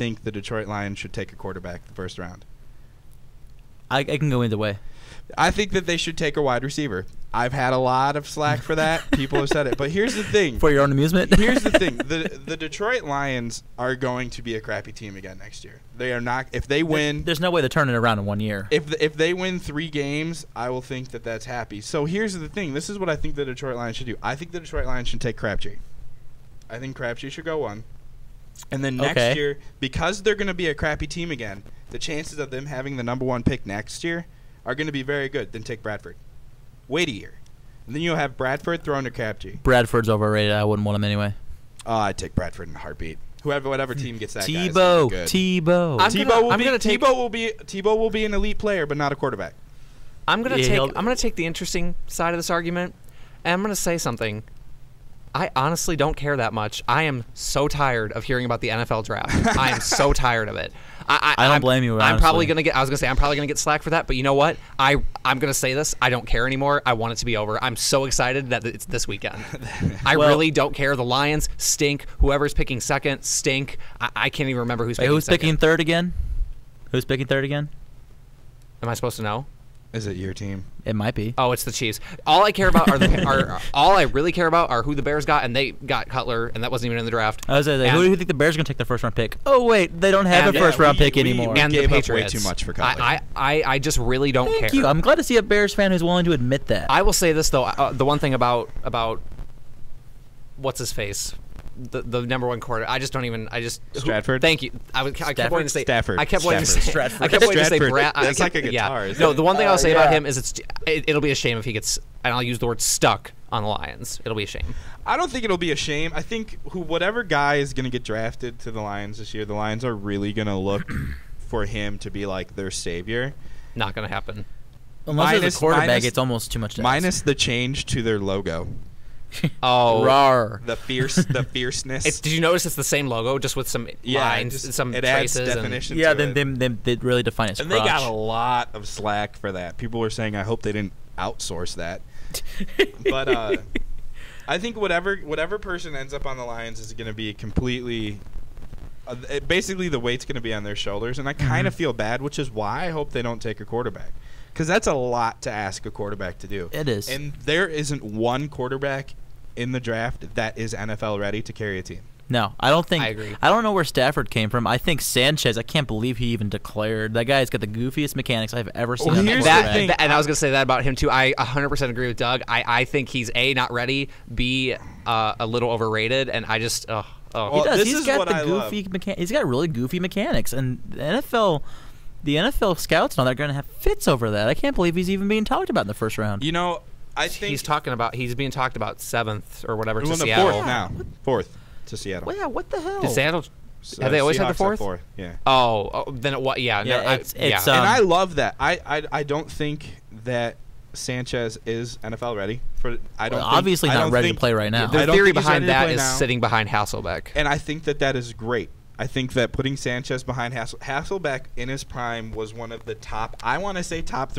think the Detroit Lions should take a quarterback the first round. I can go either way. I think that they should take a wide receiver. I've had a lot of slack for that. People have said it. But here's the thing. For your own amusement? Here's the thing. The Detroit Lions are going to be a crappy team again next year. They are not. If they win. There's no way they're turning it around in 1 year. If they win 3 games, I will think that that's happy. So here's the thing. This is what I think the Detroit Lions should do. I think the Detroit Lions should take Crabtree. I think Crabtree should go 1. And then next year, because they're going to be a crappy team again, the chances of them having the number 1 pick next year are going to be very good. Then take Bradford. Wait a year. And then you'll have Bradford thrown to Crabtree. Bradford's overrated. I wouldn't want him anyway. Oh, I'd take Bradford in a heartbeat. Whatever team gets that guy. Tebow. Tebow will be an elite player, but not a quarterback. I'm gonna take the interesting side of this argument, and I'm gonna say something. I honestly don't care that much. I am so tired of hearing about the NFL draft. I am so tired of it. I don't blame you. I'm probably gonna get. I was gonna say I'm probably gonna get slack for that, but you know what? I'm gonna say this. I don't care anymore. I want it to be over. I'm so excited that it's this weekend. I really don't care. The Lions stink. Whoever's picking second stink. I can't even remember who's picking second. Picking third again? Who's picking third again? Am I supposed to know? Is it your team? It might be. Oh, it's the Chiefs. All I care about all I really care about are who the Bears got, and they got Cutler, and that wasn't even in the draft. I was who do you think the Bears are going to take their first-round pick? Oh, wait, they don't have a first-round pick anymore. And gave the Patriots. Up way too much for Cutler. I just really don't care. Thank you. I'm glad to see a Bears fan who's willing to admit that. I will say this, though. The one thing about what's his face? The number 1 quarter. I just don't even. Stratford. Thank you. I kept wanting to say Stafford. I kept wanting to say Stratford. I kept wanting to say Brad. That's like a guitar. Yeah. No, the one thing I'll say about him is it'll be a shame if he gets, and I'll use the word stuck on the Lions. It'll be a shame. I don't think it'll be a shame. I think whatever guy is going to get drafted to the Lions this year, the Lions are really going to look for him to be like their savior. Not going to happen. Unless it's a quarterback, it's almost too much to minus the change to their logo. Oh, rawr. The fierceness. Did you notice it's the same logo, just with some lines, some it traces, adds definition. Yeah, to then they really define it. And they got a lot of slack for that. People were saying, "I hope they didn't outsource that." But I think whatever person ends up on the Lions is going to be completely. Basically, the weight's going to be on their shoulders, and I kind of feel bad, which is why I hope they don't take a quarterback. Because that's a lot to ask a quarterback to do. It is. And there isn't one quarterback in the draft that is NFL ready to carry a team. No, I don't think. I agree. I don't know where Stafford came from. I think Sanchez. I can't believe he even declared. That guy's got the goofiest mechanics I've ever seen. Well, here's the thing. And I was going to say that about him too. I 100% agree with Doug. I think he's A, not ready, B, a little overrated, and I just Well, he does. this He's is got what the I goofy He's got really goofy mechanics, and the NFL scouts and all that are going to have fits over that. I can't believe he's even being talked about in the first round. You know, I think he's being talked about 7th or whatever to Seattle. Seattle. 4th now. 4th to Seattle. Well, yeah, what the hell? Did Seattle? Have they always had the 4th? 4th, yeah. Oh, then what? Yeah, no, it's and I love that. I don't think that Sanchez is NFL ready. Obviously not ready to play right now. The theory behind that is sitting behind Hasselbeck, and I think that is great. I think that putting Sanchez behind Hasselbeck in his prime was one of the top 3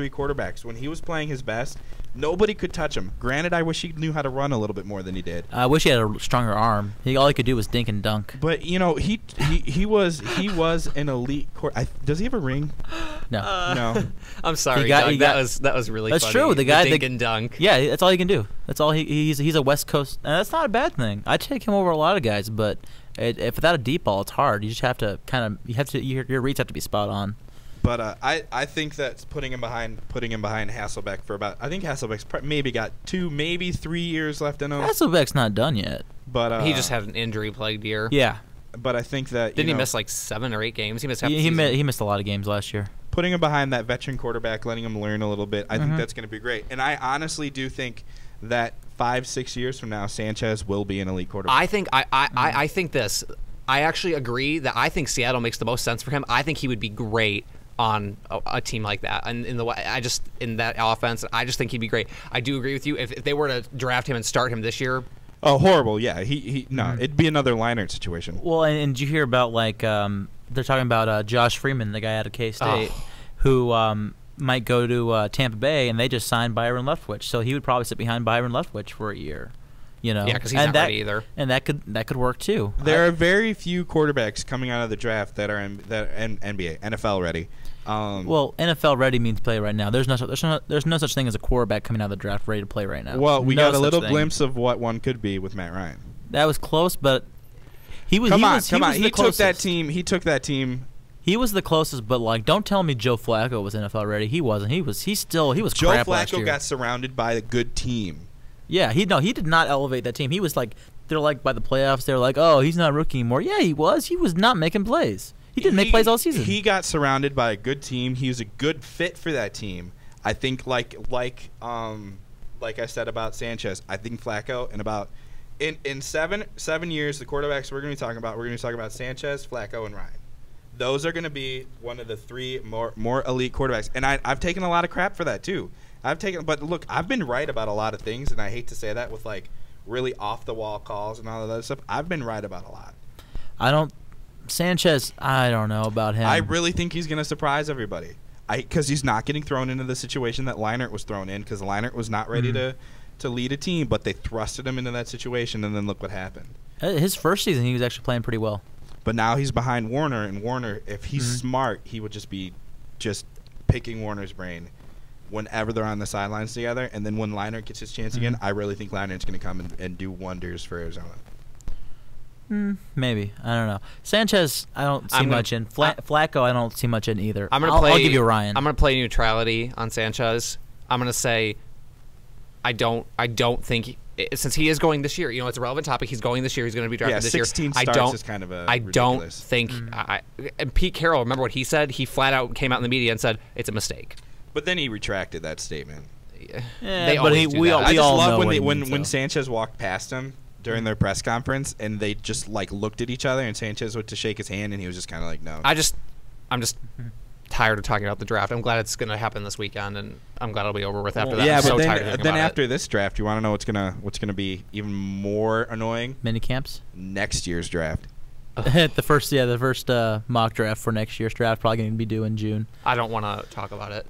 quarterbacks. When he was playing his best, nobody could touch him. Granted, I wish he knew how to run a little bit more than he did. I wish he had a stronger arm. All he could do was dink and dunk. But he was an elite does he have a ring? No. No. I'm sorry, Doug. That was really that's funny. True. The guy dink and dunk. Yeah, that's all he can do. That's all he's a West Coast. And that's not a bad thing. I take him over a lot of guys, but if without a deep ball, it's hard. You just have to your reads have to be spot on. But I think that putting him behind Hasselbeck for I think Hasselbeck's maybe got 2, maybe 3 years left in him. Hasselbeck's not done yet. But he just had an injury-plagued year. Yeah. But I think that didn't he miss like 7 or 8 games? He missed half the season. He missed a lot of games last year. Putting him behind that veteran quarterback, letting him learn a little bit, I think that's going to be great. And I honestly do think that 5-6 years from now, Sanchez will be an elite quarterback. I think this. I actually agree that I think Seattle makes the most sense for him. I think he would be great on a team like that, and in that offense, I just think he'd be great. I do agree with you. If they were to draft him and start him this year, oh, horrible! Yeah, it'd be another Leinart situation. Well, and did you hear about they're talking about Josh Freeman, the guy out of K-State, who might go to Tampa Bay, and they just signed Byron Leftwich, so he would probably sit behind Byron Leftwich for a year. You know, Yeah, because he's not ready either. And that could work too. There are very few quarterbacks coming out of the draft that are NBA, NFL ready. Well, NFL ready means play right now. There's no such thing as a quarterback coming out of the draft ready to play right now. Well, we got a little glimpse of what one could be with Matt Ryan. That was close, but he was. Come on. He took that team. He took that team. He was the closest, but like, don't tell me Joe Flacco was NFL ready. He wasn't. He was Joe crap last year. Flacco got surrounded by a good team. Yeah, he did not elevate that team. He was like, they're like by the playoffs, they're like, oh, he's not a rookie anymore. Yeah, he was. He was not making plays. He didn't make plays all season. He got surrounded by a good team. He was a good fit for that team. I think like I said about Sanchez, I think Flacco in 7 years, the quarterbacks we're going to be talking about Sanchez, Flacco, and Ryan. Those are going to be one of the three more elite quarterbacks. And I've taken a lot of crap for that too. But look, I've been right about a lot of things, and I hate to say that with like really off the wall calls and all of that stuff. I've been right about a lot. Sanchez, I don't know about him. I really think he's going to surprise everybody. Because he's not getting thrown into the situation that Leinart was thrown in, because Leinart was not ready to lead a team, but they thrusted him into that situation, and then look what happened. His first season, he was actually playing pretty well. But now he's behind Warner, and Warner, if he's smart, he would just be picking Warner's brain whenever they're on the sidelines together. And then when Leinart gets his chance again, I really think Leinart's going to come and do wonders for Arizona. Maybe. I don't know. Sanchez, I don't see much in. Flacco, I don't see much in either. I'll give you Ryan. I'm going to play neutrality on Sanchez. I'm going to say I don't think since he is going this year, it's a relevant topic. He's going this year. He's going to be drafted this year. 16 starts is kind of a ridiculous. Don't think and Pete Carroll, remember what he said? He flat out came out in the media and said it's a mistake. But then he retracted that statement. They always do that. I just love when Sanchez walked past him during their press conference, and they just like looked at each other, and Sanchez went to shake his hand, and he was just kind of like, no. I'm just tired of talking about the draft. I'm glad it's going to happen this weekend, and I'm glad it'll be over with after that. Yeah, I'm but so tired of thinking then about after this draft, you want to know what's gonna be even more annoying? Mini camps. Next year's draft. the first mock draft for next year's draft probably going to be due in June. I don't want to talk about it.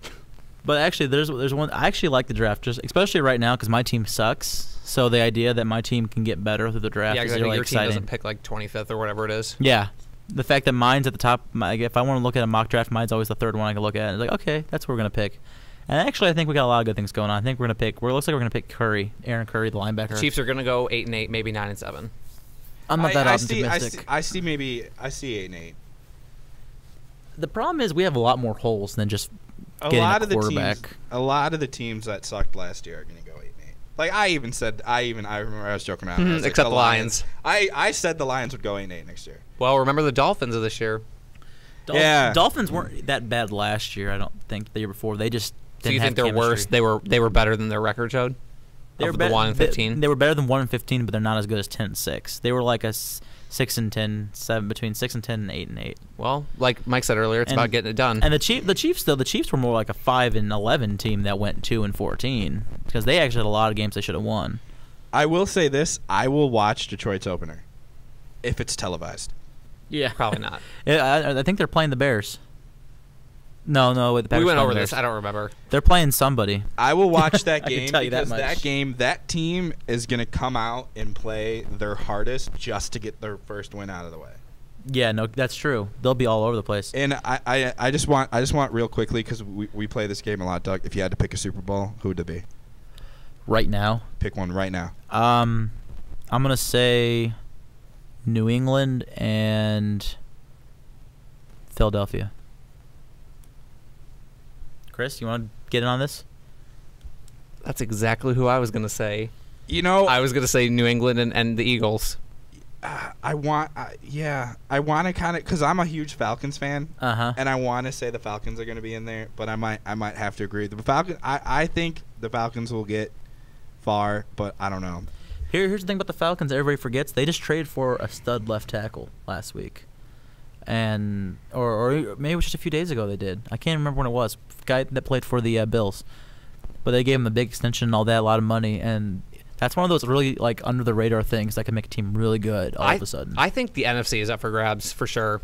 But actually, there's one. I actually like the draft, just especially right now because my team sucks. So the idea that my team can get better through the draft is really your exciting. Team doesn't pick like 25th or whatever it is. Yeah, the fact that mine's at the top. If I want to look at a mock draft, mine's always the third one I can look at. It's like, okay, that's what we're gonna pick. And actually, I think we got a lot of good things going on. I think we're gonna pick. Looks like we're gonna pick Aaron Curry, the linebacker. Chiefs are gonna go 8-8, maybe 9-7. I'm not that optimistic. I see 8-8. The problem is we have a lot more holes than just getting a quarterback. A lot of the teams that sucked last year are going to go 8-8. Like I remember I was joking around. I was Except the Lions. I said the Lions would go 8-8 next year. Well, remember the Dolphins of this year. Dolphins weren't that bad last year. I don't think the year before. They just didn't. So you think they're worse? They were better than their record showed. They were 1-15. They were better than 1-15, but they're not as good as 10-6. They were like a 6-10, between 6-10 and 8-8. Well, like Mike said earlier, it's about getting it done. And the Chiefs were more like a 5-11 team that went 2-14 because they actually had a lot of games they should have won. I will say this: I will watch Detroit's opener if it's televised. Yeah, probably not. I think they're playing the Bears. No, wait, the Packers. We went over this. I don't remember. They're playing somebody. I will watch that game I can tell you because that much. that team is going to come out and play their hardest just to get their first win out of the way. Yeah, no, that's true. They'll be all over the place. And I just want real quickly because we play this game a lot, Doug. If you had to pick a Super Bowl, who would it be? Right now. Pick one right now. I'm gonna say New England and Philadelphia. Chris, you want to get in on this? That's exactly who I was going to say. I was going to say New England and the Eagles. I want to kind of because I'm a huge Falcons fan, and I want to say the Falcons are going to be in there, but I might have to agree. The Falcons, I think the Falcons will get far, but I don't know. Here's the thing about the Falcons: everybody forgets they just traded for a stud left tackle last week. And or maybe it was just a few days ago they did. I can't remember when it was. Guy that played for the Bills, but they gave him a big extension and all that, a lot of money, and that's one of those really like under the radar things that can make a team really good all of a sudden. I think the NFC is up for grabs for sure.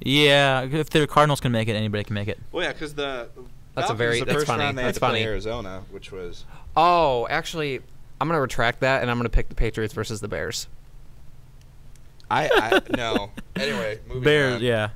Yeah, if the Cardinals can make it, anybody can make it. Well, yeah, because that's funny. Arizona, which was Oh, actually, I'm gonna retract that, and I'm gonna pick the Patriots versus the Bears. I no. Anyway, moving Bears, on. yeah.